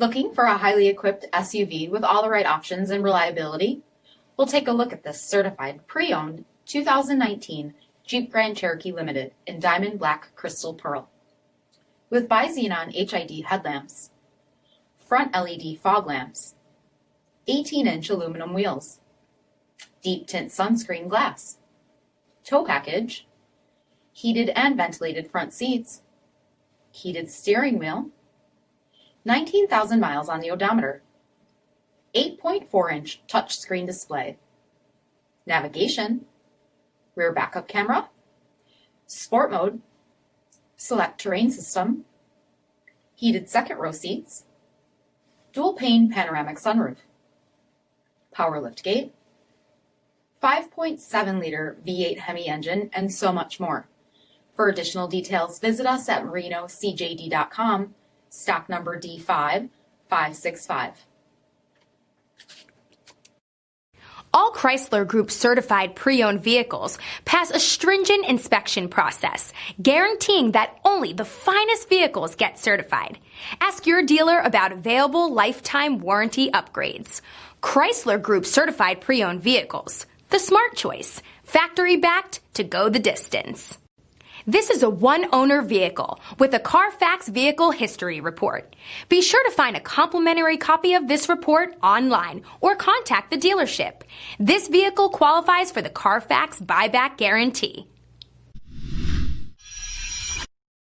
Looking for a highly equipped SUV with all the right options and reliability? We'll take a look at this certified pre-owned 2019 Jeep Grand Cherokee Limited in diamond black crystal pearl. With bi-xenon HID headlamps, front LED fog lamps, 18-inch aluminum wheels, deep tint sunscreen glass, tow package, heated and ventilated front seats, heated steering wheel, 19,000 miles on the odometer, 8.4-inch touchscreen display, navigation, rear backup camera, sport mode, select terrain system, heated second row seats, dual pane panoramic sunroof, power liftgate, 5.7-liter V8 HEMI engine, and so much more. For additional details, visit us at marinocjd.com, stock number D5565. All Chrysler Group certified pre-owned vehicles pass a stringent inspection process, guaranteeing that only the finest vehicles get certified. Ask your dealer about available lifetime warranty upgrades. Chrysler Group certified pre-owned vehicles, the smart choice, factory backed to go the distance. This is a one-owner vehicle with a CARFAX vehicle history report. Be sure to find a complimentary copy of this report online or contact the dealership. This vehicle qualifies for the CARFAX buyback guarantee.